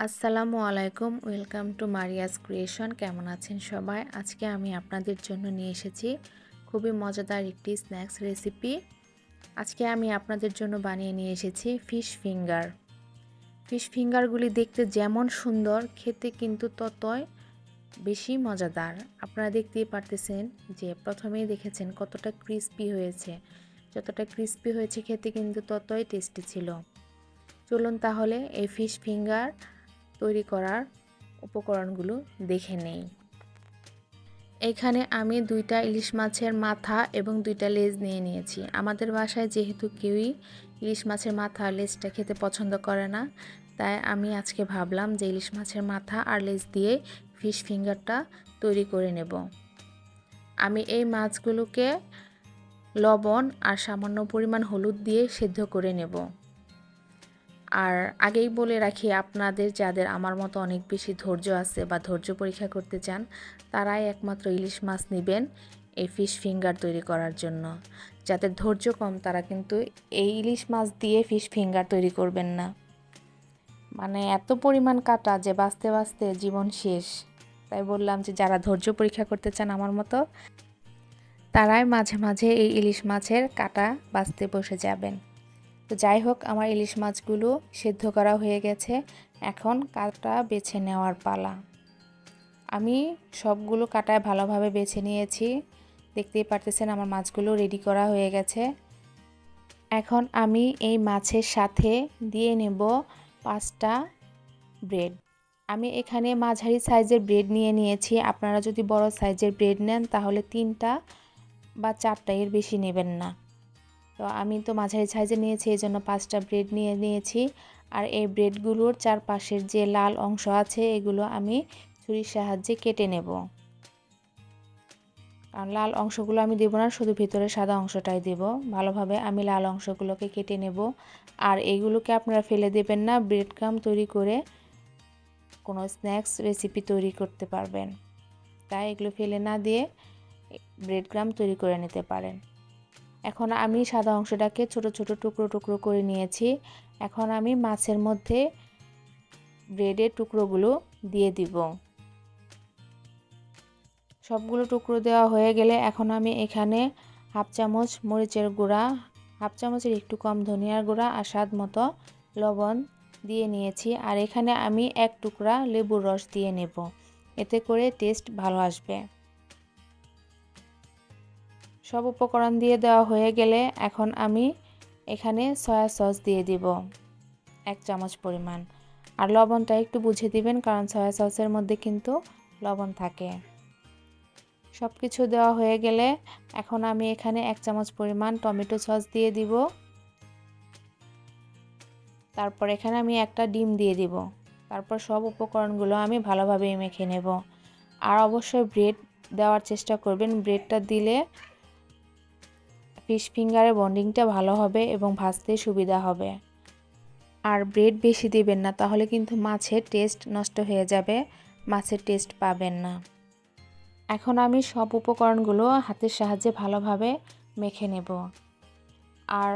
আসসালামু আলাইকুম, welcome to Maria's creation. কেমন আছেন সবাই? আজকে আমি আপনাদের জন্য নিয়ে এসেছি খুবই মজাদার একটি স্ন্যাক্স রেসিপি। আজকে আমি আপনাদের জন্য বানিয়ে নিয়ে এসেছি ফিশ ফিঙ্গার। ফিশ ফিঙ্গারগুলি দেখতে যেমন সুন্দর, খেতে কিন্তু ততই বেশি মজাদার। আপনারা দেখতেই পারতেছেন যে প্রথমেই দেখেছেন কতটা ক্রিস্পি হয়েছে। যতটা ক্রিস্পি হয়েছে খেতে কিন্তু ততই টেস্টি ছিল। চলুন তাহলে এই ফিশ ফিঙ্গার তৈরি করার উপকরণগুলো দেখে নেই। এখানে আমি 2টা ইলিশ মাছের মাথা এবং 2টা লেজ নিয়ে নিয়েছি। আমাদের বাসায় যেহেতু কেউই ইলিশ মাছের মাথা আর লেজটা খেতে পছন্দ করে না, তাই আমি আজকে ভাবলাম যে ইলিশ মাছের মাথা আর লেজ দিয়ে ফিশ ফিঙ্গারটা তৈরি করে নেব। আমি এই মাছগুলোকে লবণ আর সামান্য পরিমাণ হলুদ দিয়ে সেদ্ধ করে নেব। আর আগেই বলে রাখি, আপনাদের যাদের আমার মতো অনেক বেশি ধৈর্য আছে বা ধৈর্য পরীক্ষা করতে চান, তারাই একমাত্র ইলিশ মাছ নেবেন এই ফিশ ফিঙ্গার তৈরি করার জন্য। যাদের ধৈর্য কম তারা কিন্তু এই ইলিশ মাছ দিয়ে ফিশ ফিঙ্গার তৈরি করবেন না। মানে এত পরিমাণ কাটা যে বাঁচতে বাঁচতে জীবন শেষ। তাই বললাম যে যারা ধৈর্য পরীক্ষা করতে চান আমার মতো, তারাই মাঝে মাঝে এই ইলিশ মাছের কাটা বাঁচতে বসে যাবেন। তো যাই হোক, আমার ইলিশ মাছগুলো সেদ্ধ করা হয়ে গেছে। এখন কাটা বেছে নেওয়ার পালা। আমি সবগুলো কাটায় ভালোভাবে বেছে নিয়েছি। দেখতেই পারতেছেন আমার মাছগুলো রেডি করা হয়ে গেছে। এখন আমি এই মাছের সাথে দিয়ে নেব 5টা ব্রেড। আমি এখানে মাঝারি সাইজের ব্রেড নিয়ে নিয়েছি। আপনারা যদি বড় সাইজের ব্রেড নেন তাহলে 3টা বা 4টা, এর বেশি নেবেন না। তো আমি তো মাঝারি সাইজে নিয়েছি, এই জন্য 5টা ব্রেড নিয়ে নিয়েছি। আর এই ব্রেডগুলোর চারপাশের যে লাল অংশ আছে এগুলো আমি ছুরির সাহায্যে কেটে নেব। আর লাল অংশগুলো আমি দেব না, শুধু ভিতরে সাদা অংশটাই দেব। ভালোভাবে আমি লাল অংশগুলোকে কেটে নেব। আর এইগুলোকে আপনারা ফেলে দেবেন না, ব্রেড ক্রাম্ব তৈরি করে কোনো স্ন্যাক্স রেসিপি তৈরি করতে পারবেন। তাই এগুলো ফেলে না দিয়ে ব্রেড ক্রাম্ব তৈরি করে নিতে পারেন। এখন আমি সাদা অংশটাকে ছোট ছোট টুকরো টুকরো করে নিয়েছি। এখন আমি মাছের মধ্যে ব্রেডের টুকরোগুলো দিয়ে দিব। সবগুলো টুকরো দেওয়া হয়ে গেলে এখন আমি এখানে হাফ চামচ মরিচের গুঁড়া, হাফ চামচের একটু কম ধনিয়ার গুঁড়া আর স্বাদ মতো লবণ দিয়ে নিয়েছি। আর এখানে আমি 1 টুকরা লেবুর রস দিয়ে নেব, এতে করে টেস্ট ভালো আসবে। সব উপকরণ দিয়ে দেওয়া হয়ে গেলে এখন আমি এখানে সয়া সস দিয়ে দিব 1 চামচ পরিমাণ। আর লবণটা একটু বুঝে দিবেন, কারণ সয়া সসের মধ্যে কিন্তু লবণ থাকে। সব কিছু দেওয়া হয়ে গেলে এখন আমি এখানে 1 চামচ পরিমাণ টমেটো সস দিয়ে দিব। তারপর এখানে আমি একটা ডিম দিয়ে দিব। তারপর সব উপকরণগুলো আমি ভালোভাবে মেখে নেব। আর অবশ্যই ব্রেড দেওয়ার চেষ্টা করবেন। ব্রেডটা দিলে ফিশ ফিঙ্গারের বন্ডিংটা ভালো হবে এবং ভাজতে সুবিধা হবে। আর ব্রেড বেশি দিবেন না, তাহলে কিন্তু মাছের টেস্ট নষ্ট হয়ে যাবে, মাছের টেস্ট পাবেন না। এখন আমি সব উপকরণগুলো হাতের সাহায্যে ভালোভাবে মেখে নেব। আর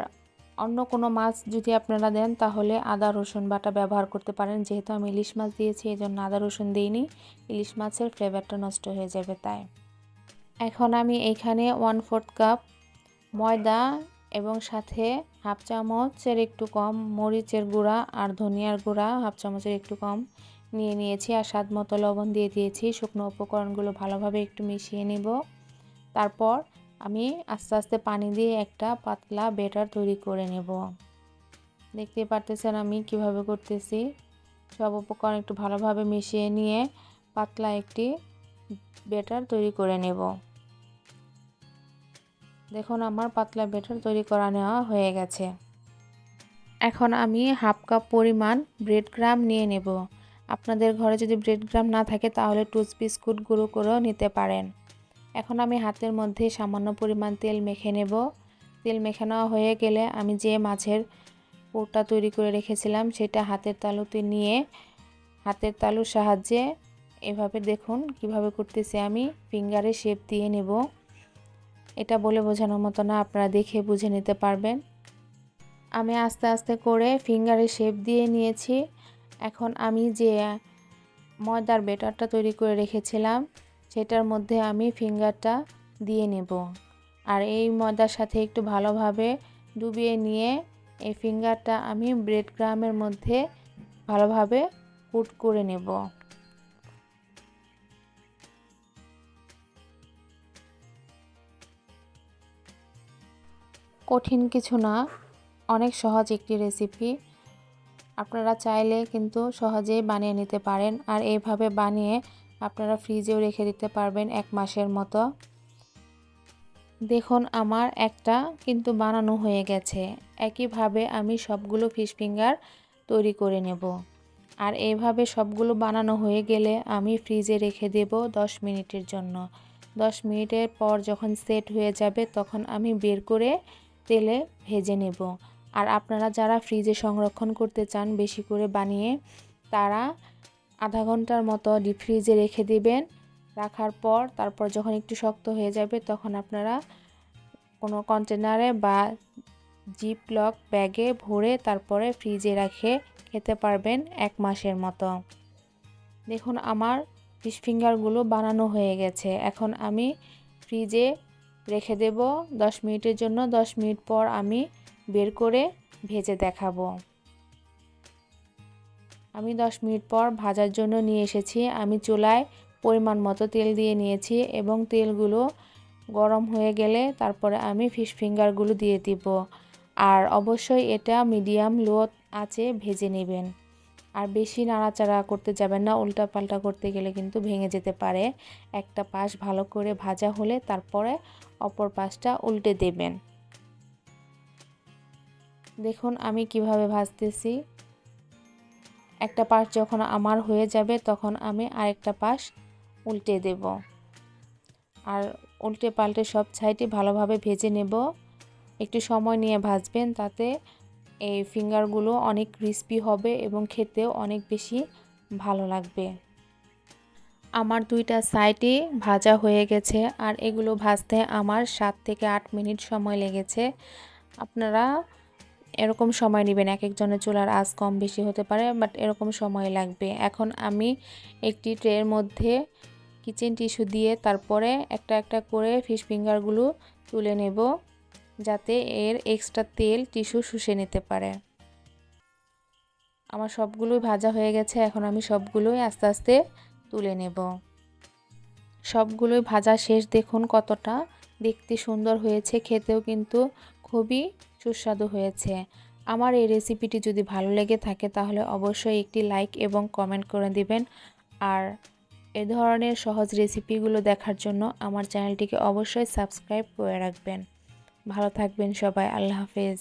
অন্য কোনো মাছ যদি আপনারা দেন তাহলে আদা রসুন বাটা ব্যবহার করতে পারেন। যেহেতু আমি ইলিশ মাছ দিয়েছি এই জন্য আদা রসুন দিইনি, ইলিশ মাছের ফ্লেভারটা নষ্ট হয়ে যাবে তাই। এখন আমি এইখানে 1/4 কাপ ময়দা এবং সাথে হাফ চামচের একটু কম মরিচের গুঁড়া আর ধনিয়ার গুঁড়া হাফ চামচের একটু কম নিয়ে নিয়েছি। আর স্বাদ মতো লবণ দিয়ে দিয়েছি। শুকনো উপকরণগুলো ভালোভাবে একটু মিশিয়ে নিব। তারপর আমি আস্তে আস্তে পানি দিয়ে একটা পাতলা ব্যাটার তৈরি করে নেব। দেখতে পারতেছেন আমি কিভাবে করতেছি। সব উপকরণ একটু ভালোভাবে মিশিয়ে নিয়ে পাতলা একটি ব্যাটার তৈরি করে নেব। দেখুন আমার পাতলা ব্যাটার তৈরি করা নেওয়া হয়ে গেছে। এখন আমি হাফ কাপ পরিমাণ ব্রেড ক্রাম্ব নিয়ে নেব। আপনাদের ঘরে যদি ব্রেড ক্রাম্ব না থাকে তাহলে টোস্ট বিস্কুট গুঁড়ো করেও নিতে পারেন। এখন আমি হাতের মধ্যে সামান্য পরিমাণ তেল মেখে নেব। তেল মেখে নেওয়া হয়ে গেলে আমি যে মাছের পুরটা তৈরি করে রেখেছিলাম সেটা হাতের তালুতে নিয়ে হাতের তালুর সাহায্যে এভাবে দেখুন কিভাবে করতেছি আমি ফিঙ্গারে শেপ দিয়ে নেব। এটা বলে বোঝানোর মতো না, আপনারা দেখে বুঝে নিতে পারবেন। আমি আস্তে আস্তে করে ফিঙ্গারে শেপ দিয়ে নিয়েছি। এখন আমি যে ময়দার ব্যাটারটা তৈরি করে রেখেছিলাম সেটার মধ্যে আমি ফিঙ্গারটা দিয়ে নেব। আর এই ময়দার সাথে একটু ভালোভাবে ডুবিয়ে নিয়ে এই ফিঙ্গারটা আমি ব্রেড ক্রামের মধ্যে ভালোভাবে কোট করে নেব। কঠিন কিছু না, অনেক সহজ একটি রেসিপি। আপনারা চাইলে কিন্তু সহজেই বানিয়ে নিতে পারেন। আর এইভাবে বানিয়ে আপনারা ফ্রিজেও রেখে দিতে পারবেন 1 মাসের মতো। দেখুন আমার একটা কিন্তু বানানো হয়ে গেছে। একইভাবে আমি সবগুলো ফিশ ফিঙ্গার তৈরি করে নেব। আর এইভাবে সবগুলো বানানো হয়ে গেলে আমি ফ্রিজে রেখে দেব 10 মিনিটের জন্য। 10 মিনিটের পর যখন সেট হয়ে যাবে তখন আমি বের করে তেলে ভেজে নেব। আর আপনারা যারা ফ্রিজে সংরক্ষণ করতে চান বেশি করে বানিয়ে, তারা আধা ঘন্টার মতো ডিপ ফ্রিজে রেখে দিবেন। রাখার পর তারপর যখন একটু শক্ত হয়ে যাবে তখন আপনারা কোনো কন্টেনারে বা জিপলক ব্যাগে ভরে তারপরে ফ্রিজে রেখে খেতে পারবেন 1 মাসের মতো। দেখুন আমার ফিশ ফিঙ্গারগুলো বানানো হয়ে গেছে। এখন আমি ফ্রিজে রেখে দেব 10 মিনিটের জন্য। 10 মিনিট পর আমি বের করে ভেজে দেখাবো। আমি 10 মিনিট পর ভাজার জন্য নিয়ে এসেছি। আমি চুলায় পরিমাণ মতো তেল দিয়ে নিয়েছি এবং তেলগুলো গরম হয়ে গেলে তারপরে আমি ফিশ ফিঙ্গারগুলো দিয়ে দিব। আর অবশ্যই এটা মিডিয়াম লো আঁচে ভেজে নেবেন। আর বেশি নাড়াচাড়া করতে যাবেন না, উল্টাপাল্টা করতে গেলে কিন্তু ভেঙে যেতে পারে। একটা পাশ ভালো করে ভাজা হলে তারপরে অপর পাশটা উল্টে দেবেন। দেখুন আমি কিভাবে ভাজতেছি। একটা পাশ যখন আমার হয়ে যাবে তখন আমি আরেকটা পাশ উল্টে দেব। আর উল্টে পাল্টে সব সাইডে ভালোভাবে ভেজে নেব। একটু সময় নিয়ে ভাজবেন, তাতে এই ফিঙ্গারগুলো অনেক ক্রিস্পি হবে এবং খেতেও অনেক বেশি ভালো লাগবে। আমার 2টা সাইডই ভাজা হয়ে গেছে আর এগুলো ভাজতে আমার 7 থেকে 8 মিনিট সময় লেগেছে। আপনারা এরকম সময় নেবেন, এক একজনের চুলার আঁচ কম বেশি হতে পারে, বাট এরকম সময় লাগবে। এখন আমি একটি ট্রের মধ্যে কিচেন টিস্যু দিয়ে তারপরে একটা একটা করে ফিশ ফিঙ্গারগুলো তুলে নেব, যাতে এর এক্সট্রা তেল টিস্যু শুষে নিতে পারে। আমার সবগুলোই ভাজা হয়ে গেছে। এখন আমি সবগুলোই আস্তে আস্তে তুলে নেব। সবগুলোই ভাজা শেষ। দেখুন কতটা দেখতে সুন্দর হয়েছে, খেতেও কিন্তু খুবই সুস্বাদু হয়েছে। আমার এই রেসিপিটি যদি ভালো লেগে থাকে তাহলে অবশ্যই একটি লাইক এবং কমেন্ট করে দিবেন। আর এ ধরনের সহজ রেসিপিগুলো দেখার জন্য আমার চ্যানেলটিকে অবশ্যই সাবস্ক্রাইব করে রাখবেন। ভালো থাকবেন সবাই। আল্লাহ হাফেজ।